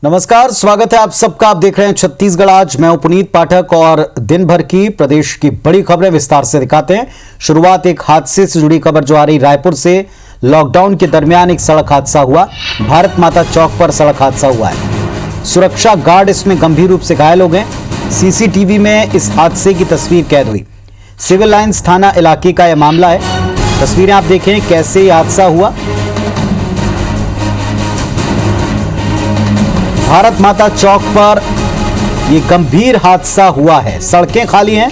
नमस्कार, स्वागत है आप सबका। आप देख रहे हैं छत्तीसगढ़ आज। मैं हूं पुनीत पाठक और दिन भर की प्रदेश की बड़ी खबरें विस्तार से दिखाते हैं। शुरुआत एक हादसे से जुड़ी खबर जो आ रही रायपुर से। लॉकडाउन के दरमियान एक सड़क हादसा हुआ। भारत माता चौक पर सड़क हादसा हुआ है। सुरक्षा गार्ड इसमें गंभीर रूप से घायल हो गए। सीसीटीवी में इस हादसे की तस्वीर कैद हुई। सिविल लाइंस थाना इलाके का यह मामला है। तस्वीरें आप देखें कैसे यह हादसा हुआ। भारत माता चौक पर यह गंभीर हादसा हुआ है। सड़कें खाली हैं,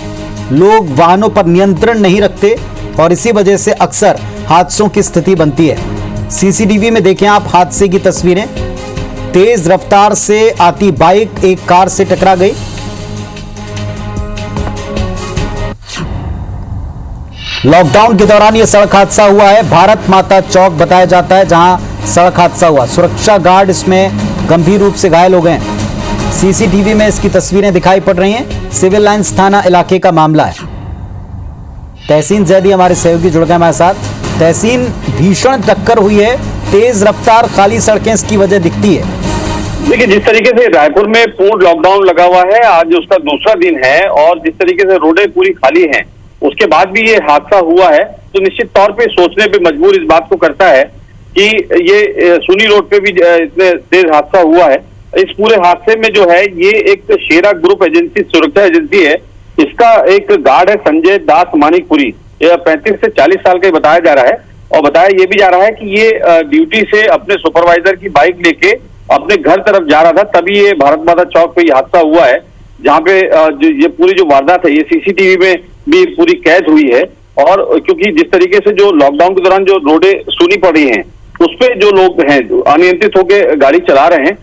लोग वाहनों पर नियंत्रण नहीं रखते और इसी वजह से अक्सर हादसों की स्थिति बनती है। सीसीटीवी में देखें आप हादसे की तस्वीरें। तेज रफ्तार से आती बाइक एक कार से टकरा गई। लॉकडाउन के दौरान यह सड़क हादसा हुआ है। भारत माता चौक बताया जाता है जहां सड़क हादसा हुआ। सुरक्षा गार्ड इसमें गंभीर रूप से घायल हो गए। सीसीटीवी में इसकी तस्वीरें दिखाई पड़ रही हैं। सिविल लाइंस थाना इलाके का मामला है। तहसीन जैदी हमारे सहयोगी जुड़ गए हमारे साथ। तहसीन, भीषण टक्कर हुई है, तेज रफ्तार, खाली सड़कें इसकी वजह दिखती है। देखिए, जिस तरीके से रायपुर में पूर्ण लॉकडाउन लगा हुआ है, आज उसका दूसरा दिन है और जिस तरीके से रोडें पूरी खाली हैं, उसके बाद भी ये हादसा हुआ है तो निश्चित तौर पे सोचने पे मजबूर इस बात को करता है कि ये सुनी रोड पे भी इतने तेज हादसा हुआ है। इस पूरे हादसे में जो है ये एक शेरा ग्रुप एजेंसी, सुरक्षा एजेंसी है। इसका एक गार्ड है संजय दास मानिकपुरी। यह 35 से 40 साल का बताया जा रहा है और बताया ये भी जा रहा है कि ये ड्यूटी से अपने सुपरवाइजर की बाइक लेके अपने घर तरफ जा रहा था, तभी ये भारत माता चौक पे ये हादसा हुआ है। जहाँ पे ये पूरी जो वारदात है ये सीसीटीवी में भी पूरी कैद हुई है। और क्योंकि जिस तरीके से जो लॉकडाउन के दौरान जो रोडें सूनी पड़ी हैं, उस पे जो लोग हैं अनियंत्रित होकर गाड़ी चला रहे हैं,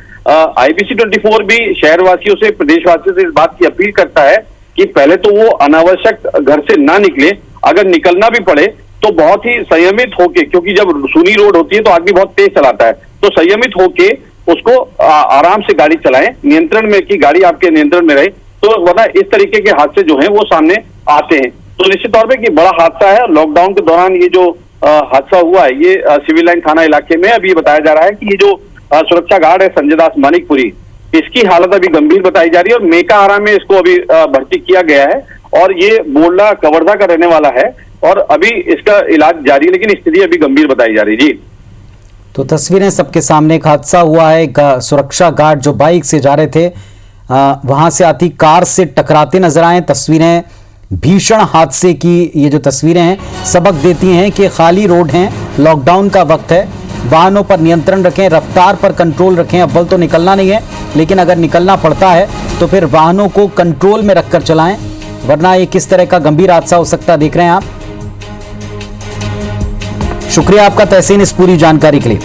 IBC 24 भी शहरवासियों से, प्रदेशवासियों से इस बात की अपील करता है कि पहले तो वो अनावश्यक घर से ना निकले। अगर निकलना भी पड़े तो बहुत ही संयमित होके, क्योंकि जब सूनी रोड होती है तो आदमी बहुत तेज चलाता है, तो संयमित होके उसको आराम से गाड़ी चलाएं, नियंत्रण में, की गाड़ी आपके नियंत्रण में रहे। तो वरना इस तरीके के हादसे जो हैं वो सामने आते हैं। तो निश्चित तौर पे कि बड़ा हादसा है। लॉकडाउन के दौरान ये जो हादसा हुआ है ये सिविल लाइन थाना इलाके में। अभी बताया जा रहा है कि ये जो सुरक्षा गार्ड है संजय दास मानिकपुरी, इसकी हालत अभी गंभीर बताई जा रही है और मेकाहारा में इसको अभी भर्ती किया गया है। और ये बोरला कवर्धा का रहने वाला है और अभी इसका इलाज जारी है, लेकिन स्थिति अभी गंभीर बताई जा रही है। जी, तो तस्वीरें सबके सामने। एक हादसा हुआ है। एक सुरक्षा गार्ड जो बाइक से जा रहे थे, वहां से आती कार से टकराते नजर आए। तस्वीरें भीषण हादसे की ये जो तस्वीरें हैं सबक देती हैं कि खाली रोड हैं, लॉकडाउन का वक्त है, वाहनों पर नियंत्रण रखें, रफ्तार पर कंट्रोल रखें। अव्वल तो निकलना नहीं है, लेकिन अगर निकलना पड़ता है तो फिर वाहनों को कंट्रोल में रखकर चलाएं, वरना ये किस तरह का गंभीर हादसा हो सकता है, देख रहे हैं आप। शुक्रिया आपका तहसीन इस पूरी जानकारी के लिए।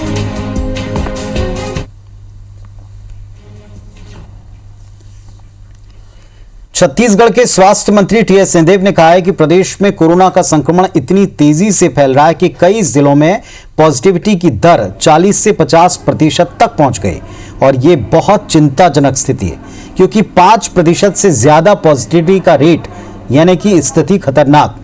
छत्तीसगढ़ के स्वास्थ्य मंत्री टीएस सिंहदेव ने कहा है कि प्रदेश में कोरोना का संक्रमण इतनी तेजी से फैल रहा है कि कई जिलों में पॉजिटिविटी की दर 40 से 50% तक पहुंच गई और ये बहुत चिंताजनक स्थिति है, क्योंकि 5% से ज्यादा पॉजिटिविटी का रेट यानी कि स्थिति खतरनाक।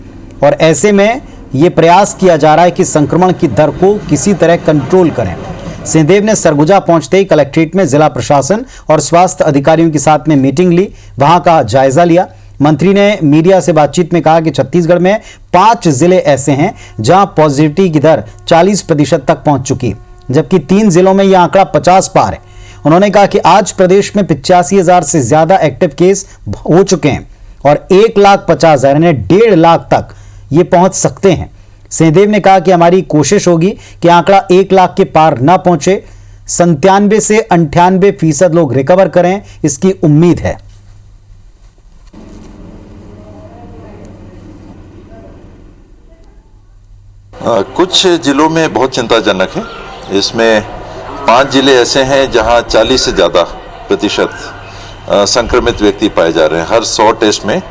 और ऐसे में ये प्रयास किया जा रहा है कि संक्रमण की दर को किसी तरह कंट्रोल करें। सिंहदेव ने सरगुजा पहुंचते ही कलेक्ट्रेट में जिला प्रशासन और स्वास्थ्य अधिकारियों के साथ में मीटिंग ली, वहां का जायजा लिया। मंत्री ने मीडिया से बातचीत में कहा कि छत्तीसगढ़ में 5 जिले ऐसे हैं जहां पॉजिटिविटी की दर 40% तक पहुंच चुकी, जबकि 3 जिलों में यह आंकड़ा 50 पार है। उन्होंने कहा कि आज प्रदेश में 85,000 से ज्यादा एक्टिव केस हो चुके हैं और 1,50,000 यानी 1.5 लाख तक ये पहुंच सकते हैं। सिंहदेव ने कहा कि हमारी कोशिश होगी कि आंकड़ा 1 लाख के पार ना पहुंचे। 97 से 98% लोग रिकवर करें, इसकी उम्मीद है। कुछ जिलों में बहुत चिंताजनक है। इसमें 5 जिले ऐसे हैं जहां 40 से ज़्यादा प्रतिशत संक्रमित व्यक्ति पाए जा रहे हैं। हर 100 टेस्ट में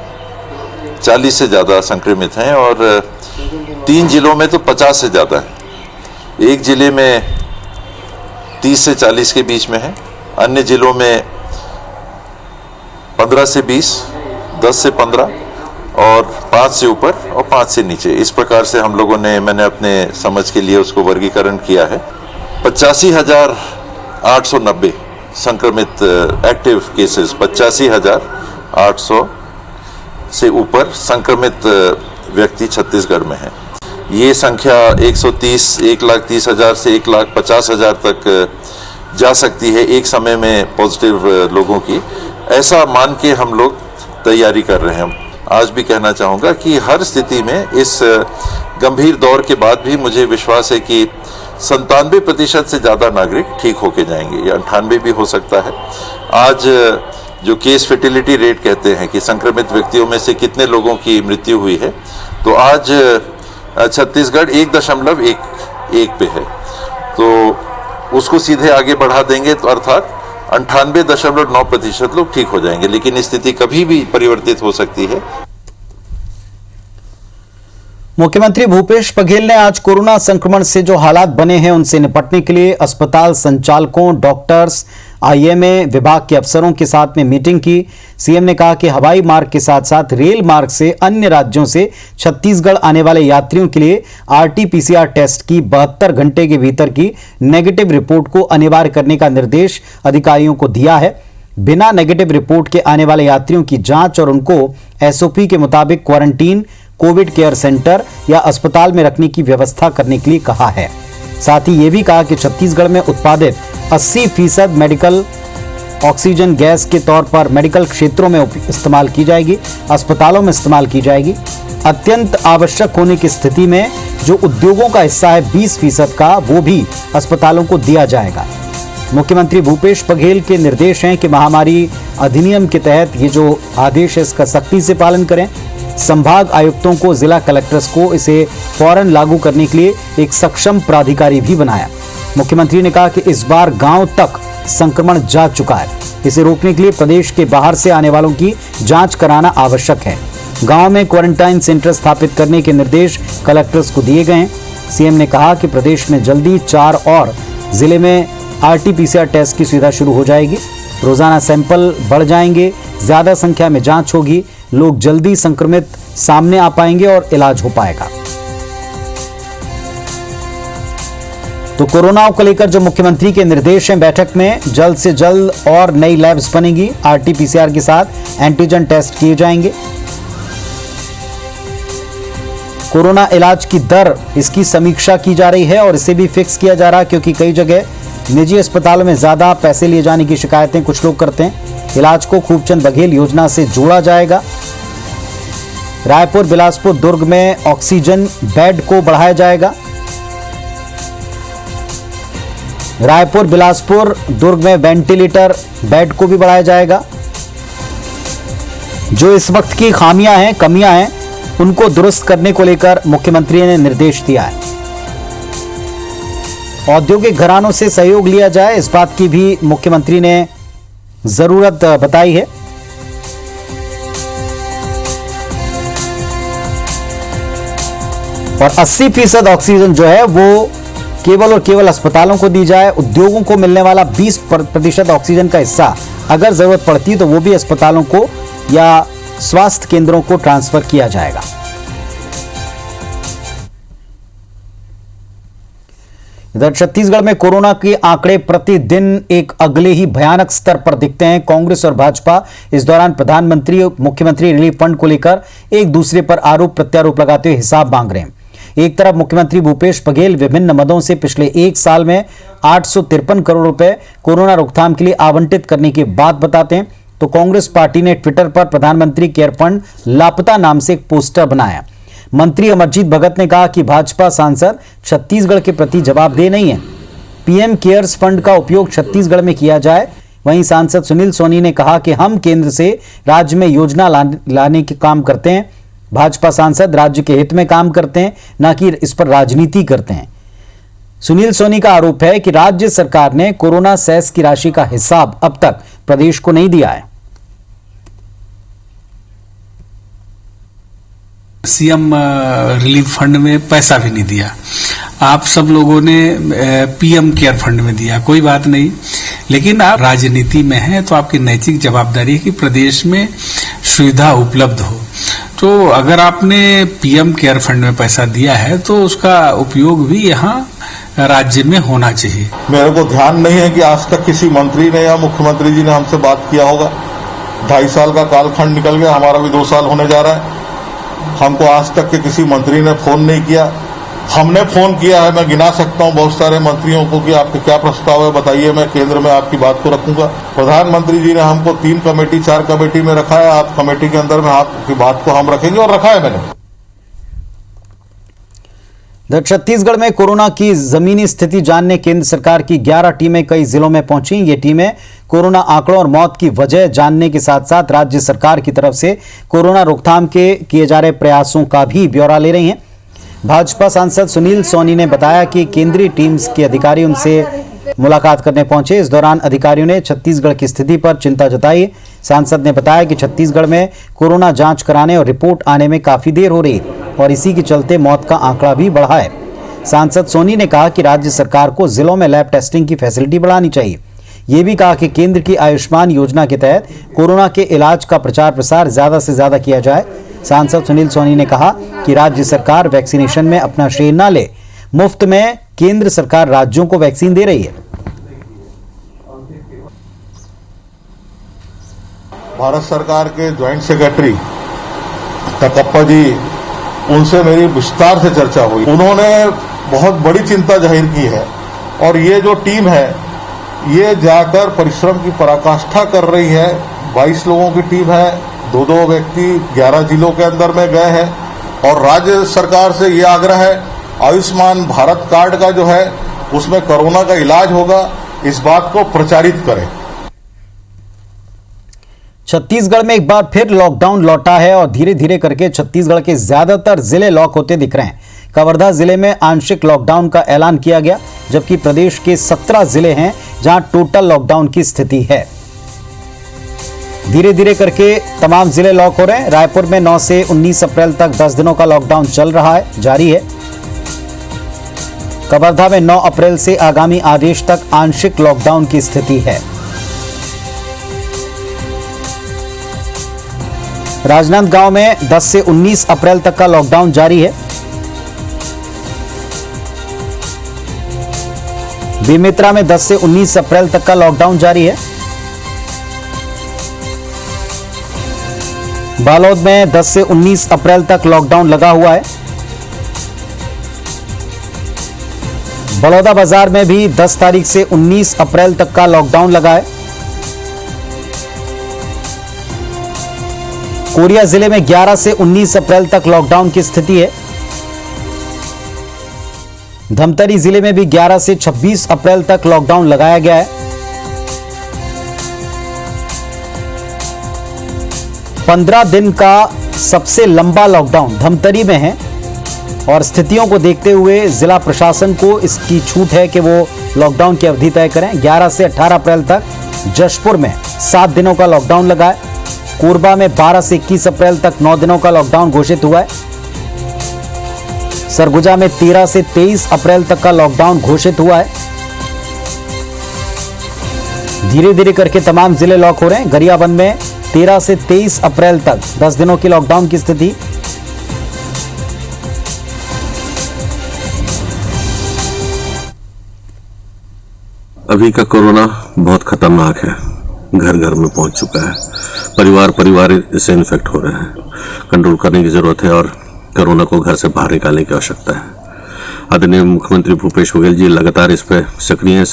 40 से ज़्यादा संक्रमित हैं और 3 जिलों में तो 50 से ज़्यादा है। एक जिले में 30 से 40 के बीच में है, अन्य जिलों में 15 से 20, 10 से 15 और 5 से ऊपर और 5 से नीचे। इस प्रकार से हम लोगों ने, मैंने अपने समझ के लिए उसको वर्गीकरण किया है। 85,890 संक्रमित एक्टिव केसेस 85,800 से ऊपर संक्रमित व्यक्ति छत्तीसगढ़ में हैं। ये संख्या 1,30,000 से 1,50,000 तक जा सकती है एक समय में पॉजिटिव लोगों की, ऐसा मान के हम लोग तैयारी कर रहे हैं। आज भी कहना चाहूँगा कि हर स्थिति में इस गंभीर दौर के बाद भी मुझे विश्वास है कि 97% से ज़्यादा नागरिक ठीक होके जाएंगे, या 98 भी हो सकता है। आज जो केस फेटिलिटी रेट कहते हैं कि संक्रमित व्यक्तियों में से कितने लोगों की मृत्यु हुई है, तो आज छत्तीसगढ़ 1.1 पे है, तो उसको सीधे आगे बढ़ा देंगे तो अर्थात 98.9% लोग ठीक हो जाएंगे। लेकिन स्थिति कभी भी परिवर्तित हो सकती है। मुख्यमंत्री भूपेश बघेल ने आज कोरोना संक्रमण से जो हालात बने हैं उनसे निपटने के लिए अस्पताल संचालकों, डॉक्टर्स, आईएमए विभाग के अफसरों के साथ में मीटिंग की। सीएम ने कहा कि हवाई मार्ग के साथ साथ रेल मार्ग से अन्य राज्यों से छत्तीसगढ़ आने वाले यात्रियों के लिए आरटी-पीसीआर टेस्ट की 72 घंटे के भीतर की नेगेटिव रिपोर्ट को अनिवार्य करने का निर्देश अधिकारियों को दिया है। बिना नेगेटिव रिपोर्ट के आने वाले यात्रियों की जांच और उनको एसओपी के मुताबिक क्वारंटीन, कोविड केयर सेंटर या अस्पताल में रखने की व्यवस्था करने के लिए कहा है। साथ ही यह भी कहा कि छत्तीसगढ़ में उत्पादित 80% मेडिकल ऑक्सीजन गैस के तौर पर मेडिकल क्षेत्रों में इस्तेमाल की जाएगी, अस्पतालों में इस्तेमाल की जाएगी। अत्यंत आवश्यक होने की स्थिति में जो उद्योगों का हिस्सा है 20% का, वो भी अस्पतालों को दिया जाएगा। मुख्यमंत्री भूपेश बघेल के निर्देश हैं कि महामारी अधिनियम के तहत ये जो आदेश है इसका सख्ती से पालन करें। संभाग आयुक्तों को, जिला कलेक्टर्स को इसे फौरन लागू करने के लिए एक सक्षम प्राधिकारी भी बनाया। मुख्यमंत्री ने कहा कि इस बार गांव तक संक्रमण जा चुका है, इसे रोकने के लिए प्रदेश के बाहर से आने वालों की जांच कराना आवश्यक है। गांव में क्वारंटाइन सेंटर स्थापित करने के निर्देश कलेक्टर्स को दिए गए हैं। सीएम ने कहा कि प्रदेश में जल्दी 4 और जिले में आरटी-पीसीआर टेस्ट की सुविधा शुरू हो जाएगी। रोजाना सैंपल बढ़ जाएंगे, ज्यादा संख्या में जांच होगी, लोग जल्दी संक्रमित सामने आ पाएंगे और इलाज हो पाएगा। तो कोरोना को लेकर जो मुख्यमंत्री के निर्देश हैं, बैठक में जल्द से जल्द और नई लैब्स बनेंगी, आरटी-पीसीआर के साथ एंटीजन टेस्ट किए जाएंगे। कोरोना इलाज की दर, इसकी समीक्षा की जा रही है और इसे भी फिक्स किया जा रहा है, क्योंकि कई जगह निजी अस्पतालों में ज्यादा पैसे लिए जाने की शिकायतें कुछ लोग करते हैं। इलाज को खूबचंद बघेल योजना से जोड़ा जाएगा। रायपुर, बिलासपुर, दुर्ग में ऑक्सीजन बेड को बढ़ाया जाएगा। रायपुर, बिलासपुर, दुर्ग में वेंटिलेटर बेड को भी बढ़ाया जाएगा। जो इस वक्त की खामियां हैं, कमियां हैं, उनको दुरुस्त करने को लेकर मुख्यमंत्री ने निर्देश दिया है। औद्योगिक घरानों से सहयोग लिया जाए, इस बात की भी मुख्यमंत्री ने जरूरत बताई है। और 80% ऑक्सीजन जो है वो केवल और केवल अस्पतालों को दी जाए। उद्योगों को मिलने वाला 20% ऑक्सीजन का हिस्सा अगर जरूरत पड़ती तो वो भी अस्पतालों को या स्वास्थ्य केंद्रों को ट्रांसफर किया जाएगा। इधर छत्तीसगढ़ में कोरोना के आंकड़े प्रतिदिन एक अगले ही भयानक स्तर पर दिखते हैं। कांग्रेस और भाजपा इस दौरान प्रधानमंत्री और मुख्यमंत्री रिलीफ फंड को लेकर एक दूसरे पर आरोप प्रत्यारोप लगाते हुए हिसाब मांग रहे हैं। एक तरफ मुख्यमंत्री भूपेश बघेल विभिन्न मदों से पिछले एक साल में 853 करोड़ रुपए कोरोना रोकथाम के लिए आवंटित करने की बात बताते हैं, तो कांग्रेस पार्टी ने ट्विटर पर प्रधानमंत्री केयर फंड लापता नाम से एक पोस्टर बनाया। मंत्री अमरजीत भगत ने कहा कि भाजपा सांसद छत्तीसगढ़ के प्रति जवाबदेह नहीं है। पीएम केयर्स फंड का उपयोग छत्तीसगढ़ में किया जाए। वहीं सांसद सुनील सोनी ने कहा कि हम केंद्र से राज्य में योजना लाने के काम करते हैं। भाजपा सांसद राज्य के हित में काम करते हैं, न कि इस पर राजनीति करते हैं। सुनील सोनी का आरोप है कि राज्य सरकार ने कोरोना सेस की राशि का हिसाब अब तक प्रदेश को नहीं दिया है। सीएम रिलीफ फंड में पैसा भी नहीं दिया, आप सब लोगों ने पीएम केयर फंड में दिया, कोई बात नहीं। लेकिन आप राजनीति में हैं तो आपकी नैतिक जवाबदारी है कि प्रदेश में सुविधा उपलब्ध हो। तो अगर आपने पीएम केयर फंड में पैसा दिया है तो उसका उपयोग भी यहाँ राज्य में होना चाहिए। मेरे को ध्यान नहीं है कि आज तक किसी मंत्री ने या मुख्यमंत्री जी ने हमसे बात किया होगा। 2.5 साल का कालखंड निकल गया, हमारा भी 2 साल होने जा रहा है। हमको आज तक के किसी मंत्री ने फोन नहीं किया। हमने फोन किया है, मैं गिना सकता हूं बहुत सारे मंत्रियों को कि आपके क्या प्रस्ताव है बताइए, मैं केंद्र में आपकी बात को रखूंगा। प्रधानमंत्री जी ने हमको 3 कमेटी 4 कमेटी में रखा है, आप कमेटी के अंदर में आपकी बात को हम रखेंगे और रखा है मैंने। छत्तीसगढ़ में कोरोना की जमीनी स्थिति जानने केंद्र सरकार की 11 टीमें कई जिलों में पहुंची। ये टीमें कोरोना आंकड़ों और मौत की वजह जानने के साथ साथ राज्य सरकार की तरफ से कोरोना रोकथाम के किए जा रहे प्रयासों का भी ब्यौरा ले रही हैं। भाजपा सांसद सुनील सोनी ने बताया कि केंद्रीय टीम्स के अधिकारी उनसे मुलाकात करने पहुंचे। इस दौरान अधिकारियों ने छत्तीसगढ़ की स्थिति पर चिंता जताई। सांसद ने बताया कि छत्तीसगढ़ में कोरोना जांच कराने और रिपोर्ट आने में काफी देर हो रही है और इसी के चलते मौत का आंकड़ा भी बढ़ा है। सांसद सोनी ने कहा कि राज्य सरकार को जिलों में लैब टेस्टिंग की फैसिलिटी बढ़ानी चाहिए। ये भी कहा कि केंद्र की आयुष्मान योजना के तहत कोरोना के इलाज का प्रचार प्रसार ज्यादा से ज्यादा किया जाए। सांसद सुनील सोनी ने कहा कि राज्य सरकार वैक्सीनेशन में अपना श्रेय न ले, मुफ्त में केंद्र सरकार राज्यों को वैक्सीन दे रही है। भारत सरकार के ज्वाइंट सेक्रेटरी तकप्पा जी, उनसे मेरी विस्तार से चर्चा हुई। उन्होंने बहुत बड़ी चिंता जाहिर की है और ये जो टीम है ये जाकर परिश्रम की पराकाष्ठा कर रही है। 22 लोगों की टीम है, 2-2 व्यक्ति 11 जिलों के अंदर में गए हैं और राज्य सरकार से ये आग्रह है आयुष्मान भारत कार्ड का जो है उसमें कोरोना का इलाज होगा, इस बात को प्रचारित करें। छत्तीसगढ़ में एक बार फिर लॉकडाउन लौटा है और धीरे धीरे करके छत्तीसगढ़ के ज्यादातर जिले लॉक होते दिख रहे हैं। कवर्धा जिले में आंशिक लॉकडाउन का ऐलान किया गया, जबकि प्रदेश के 17 जिले हैं जहां टोटल लॉकडाउन की स्थिति है। धीरे धीरे करके तमाम जिले लॉक हो रहे हैं। रायपुर में 9 से 19 अप्रैल तक 10 दिनों का लॉकडाउन चल रहा है, जारी है। कवर्धा में 9 अप्रैल से आगामी आदेश तक आंशिक लॉकडाउन की स्थिति है। राजनांदगांव में 10 से 19 अप्रैल तक का लॉकडाउन जारी है। बेमेतरा में 10 से 19 अप्रैल तक का लॉकडाउन जारी है। बालोद में 10 से 19 अप्रैल तक लॉकडाउन लगा हुआ है। बड़ौदा बाजार में भी 10 तारीख से 19 अप्रैल तक का लॉकडाउन लगा है। कोरिया जिले में 11 से 19 अप्रैल तक लॉकडाउन की स्थिति है। धमतरी जिले में भी 11 से 26 अप्रैल तक लॉकडाउन लगाया गया है। 15 दिन का सबसे लंबा लॉकडाउन धमतरी में है और स्थितियों को देखते हुए जिला प्रशासन को इसकी छूट है कि वो लॉकडाउन की अवधि तय करें। 11 से 18 अप्रैल तक जशपुर में 7 दिनों का लॉकडाउन लगा है। कोरबा में 12 से 21 अप्रैल तक 9 दिनों का लॉकडाउन घोषित हुआ है। सरगुजा में 13 से 23 अप्रैल तक का लॉकडाउन घोषित हुआ है। धीरे धीरे करके तमाम जिले लॉक हो रहे हैं। गरियाबंद में 13 से 23 अप्रैल तक 10 दिनों की लॉकडाउन की स्थिति। अभी का कोरोना बहुत खतरनाक है, घर घर में पहुंच चुका है। परिवार इससे इन्फेक्ट हो रहे हैं। कंट्रोल करने की जरूरत है और कोरोना को घर से बाहर निकालने की आवश्यकता है। आदरणीय मुख्यमंत्री भूपेश बघेल जी लगातार इस पर सक्रिय हैं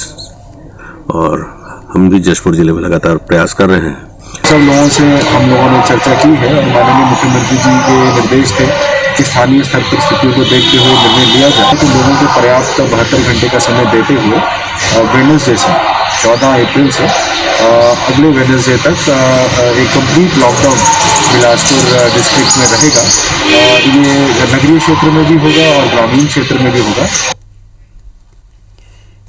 और हम भी जशपुर जिले में लगातार प्रयास कर रहे हैं। सब लोगों से हम लोगों ने चर्चा की है और माननीय मुख्यमंत्री जी के निर्देश थे कि स्थानीय स्तर पर स्थितियों को देखते हुए निर्णय लिया जाए तो लोगों को पर्याप्त 72 घंटे का समय देते हुए वेडनेसडे से 14 अप्रैल से अगले वेडनेसडे तक एक कंप्लीट लॉकडाउन बिलासपुर डिस्ट्रिक्ट में रहेगा। ये नगरीय क्षेत्र में भी होगा और ग्रामीण क्षेत्र में भी होगा।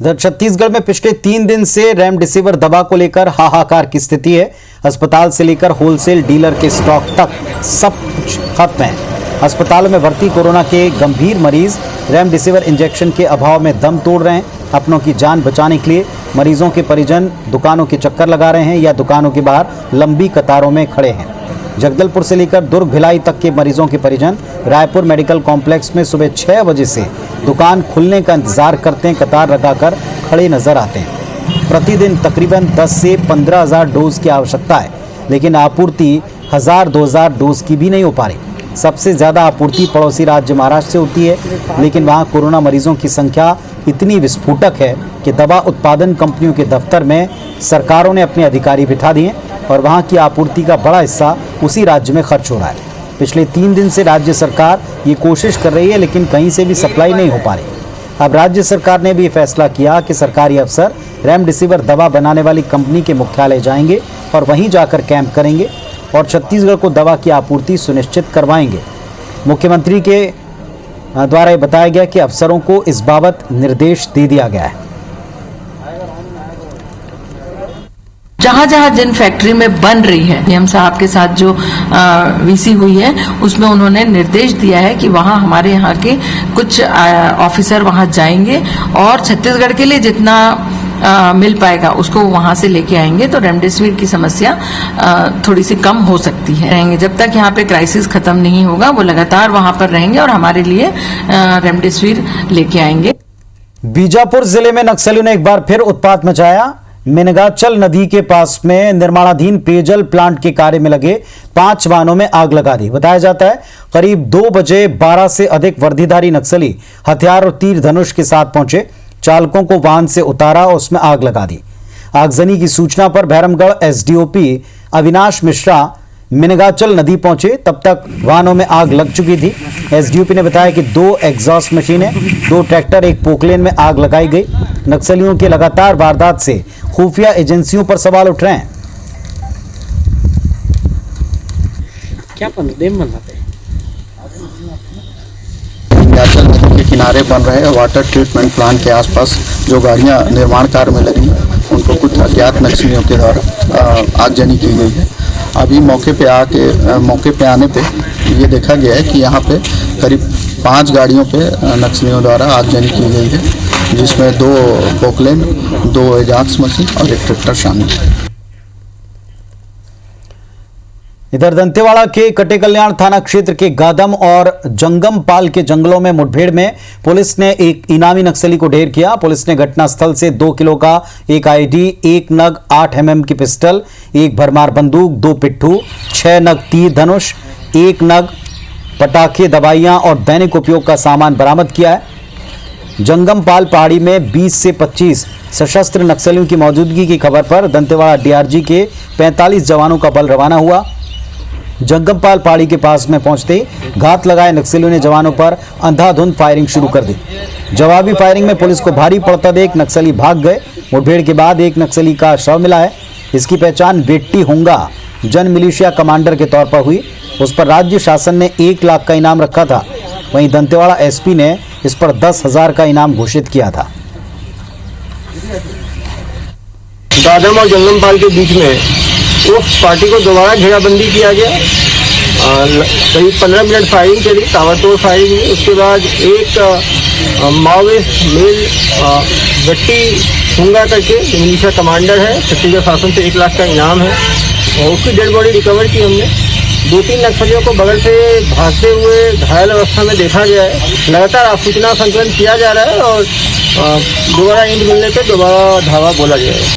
इधर छत्तीसगढ़ में पिछले 3 दिन से रेमडेसिविर दवा को लेकर हाहाकार की स्थिति है। अस्पताल से लेकर होलसेल डीलर के स्टॉक तक सब कुछ खत्म है। अस्पतालों में भर्ती कोरोना के गंभीर मरीज रेमडेसिविर इंजेक्शन के अभाव में दम तोड़ रहे हैं। अपनों की जान बचाने के लिए मरीजों के परिजन दुकानों के चक्कर लगा रहे हैं या दुकानों के बाहर लंबी कतारों में खड़े हैं। जगदलपुर से लेकर दुर्ग भिलाई तक के मरीजों के परिजन रायपुर मेडिकल कॉम्प्लेक्स में सुबह 6 बजे से दुकान खुलने का इंतजार करते हैं, कतार लगाकर खड़े नजर आते हैं। प्रतिदिन तकरीबन 10 से 15,000 डोज की आवश्यकता है, लेकिन आपूर्ति 1000-2000 डोज की भी नहीं हो पा रही। सबसे ज़्यादा आपूर्ति पड़ोसी राज्य महाराष्ट्र से होती है, लेकिन वहाँ कोरोना मरीजों की संख्या इतनी विस्फोटक है कि दवा उत्पादन कंपनियों के दफ्तर में सरकारों ने अपने अधिकारी बिठा दिए और वहाँ की आपूर्ति का बड़ा हिस्सा उसी राज्य में खर्च हो रहा है। पिछले 3 दिन से राज्य सरकार ये कोशिश कर रही है, लेकिन कहीं से भी सप्लाई नहीं हो पा रही। अब राज्य सरकार ने भी फैसला किया कि सरकारी अफसर रेमडेसिविर दवा बनाने वाली कंपनी के मुख्यालय जाएंगे और वहीं जाकर कैंप करेंगे और छत्तीसगढ़ को दवा की आपूर्ति सुनिश्चित करवाएंगे। मुख्यमंत्री के द्वारा बताया गया कि अफसरों को इस बाबत निर्देश दे दिया गया है। जहां जहां जिन फैक्ट्री में बन रही है, नियम साहब के साथ जो वीसी हुई है उसमें उन्होंने निर्देश दिया है कि वहां हमारे यहाँ के कुछ ऑफिसर वहां जाएंगे और छत्तीसगढ़ के लिए जितना मिल पाएगा उसको वहां से लेके आएंगे, तो रेमडेसिविर की समस्या थोड़ी सी कम हो सकती है। रहेंगे जब तक यहाँ पे क्राइसिस खत्म नहीं होगा, वो लगातार वहां पर रहेंगे और हमारे लिए रेमडेसिविर लेके आएंगे। बीजापुर जिले में नक्सलियों ने एक बार फिर उत्पात मचाया। मिनगाचल नदी के पास में निर्माणाधीन पेयजल प्लांट के कार्य में लगे 5 वाहनों में आग लगा दी। बताया जाता है करीब 2 बजे 12 से अधिक वर्दीधारी नक्सली हथियार और तीर धनुष के साथ पहुंचे, चालकों को वाहन से उतारा और उसमें आग लगा दी। आगजनी की सूचना पर भैरमगढ़ एसडीओपी अविनाश मिश्रा मिनगाचल नदी पहुंचे, तब तक वाहनों में आग लग चुकी थी। एसडीओपी ने बताया कि 2 एग्जॉस्ट मशीनें, 2 ट्रैक्टर, 1 पोकलेन में आग लगाई गई। नक्सलियों के लगातार वारदात से खुफिया एजेंसियों पर सवाल उठ रहे हैं। क्या देम बनाते हैं? विंध्याचल नदी के किनारे बन रहे वाटर ट्रीटमेंट प्लांट के आसपास जो गाड़ियां निर्माण कार्य में लगी, उनको कुछ अज्ञात नक्सलियों के द्वारा आगजनी की गई है। अभी मौके पे आने पे ये देखा गया है कि यहाँ पे करीब 5 गाड़ियों पे नक्सलियों द्वारा आगजनी की गई है, जिसमें 2 पोकलेन, 2 एजाक्स मशीन और 1 ट्रैक्टर शामिल है। इधर दंतेवाड़ा के कटेकल्याण थाना क्षेत्र के गादम और जंगमपाल के जंगलों में मुठभेड़ में पुलिस ने एक इनामी नक्सली को ढेर किया। पुलिस ने घटनास्थल से 2 किलो का एक आईडी, 1 नग 8 mm की पिस्टल, 1 भरमार बंदूक, 2 पिट्ठू, 6 नग तीर धनुष, 1 नग पटाखे, दवाइयां और दैनिक उपयोग का सामान बरामद किया है। जंगमपाल पहाड़ी में 20 से 25 सशस्त्र नक्सलियों की मौजूदगी की खबर पर दंतेवाड़ा डीआरजी के 45 जवानों का बल रवाना हुआ। जंगमपाल पहाड़ी के पास में पहुंचते घात लगाए नक्सलियों ने जवानों पर अंधाधुंध फायरिंग शुरू कर दी। जवाबी फायरिंग में पुलिस को भारी पड़ता देख नक्सली भाग गए। मुठभेड़ के बाद एक नक्सली का शव मिला है। इसकी पहचान वेट्टी होंगा जन मिलिशिया कमांडर के तौर पर हुई। उस पर राज्य शासन ने 1 लाख का इनाम रखा था। वहीं दंतेवाड़ा एसपी ने इस पर 10,000 का इनाम घोषित किया था। गादम और जंगमपाल के बीच में उस पार्टी को दोबारा घेराबंदी किया गया। करीब 15 मिनट फायरिंग चली, ताबड़तोड़ फायरिंग हुई। उसके बाद एक माओवादी मेल गट्टी हुंगा करके मिलिशिया कमांडर है, छत्तीसगढ़ शासन से 1 लाख का इनाम है और उसकी डेड बॉडी रिकवर की हमने। 2-3 नक्सलियों को बगल से भागते हुए घायल अवस्था में देखा गया है। लगातार सूचना संकलन किया जा रहा है और दोबारा इंट मिलने पर दोबारा धावा बोला जाएगा।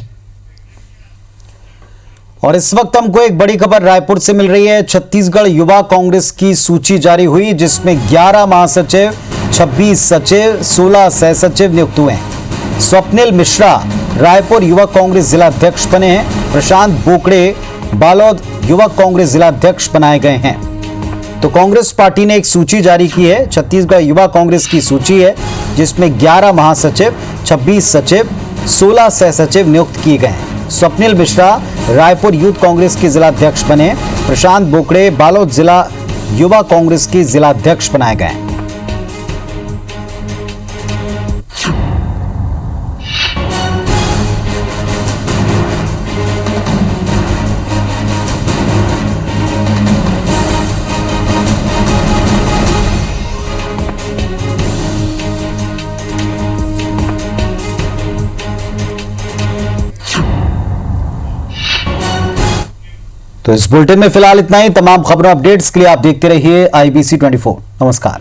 और इस वक्त हमको एक बड़ी खबर रायपुर से मिल रही है। छत्तीसगढ़ युवा कांग्रेस की सूची जारी हुई, जिसमें 11 महासचिव, 26 सचिव, 16 सह-सचिव नियुक्त हुए हैं। स्वप्निल मिश्रा रायपुर युवा कांग्रेस जिला अध्यक्ष बने हैं। प्रशांत बोकड़े बालोद युवा कांग्रेस जिला अध्यक्ष बनाए गए हैं। तो कांग्रेस पार्टी ने एक सूची जारी की है। छत्तीसगढ़ युवा कांग्रेस की सूची है, जिसमें 11 महासचिव, 26 सचिव, 16 सह सचिव नियुक्त किए गए हैं। स्वप्निल मिश्रा रायपुर यूथ कांग्रेस के जिला अध्यक्ष बने। प्रशांत बोकड़े बालोद जिला युवा कांग्रेस के जिला अध्यक्ष बनाए गए। तो इस बुलेटिन में फिलहाल इतना ही। तमाम खबरों अपडेट्स के लिए आप देखते रहिए IBC 24। नमस्कार।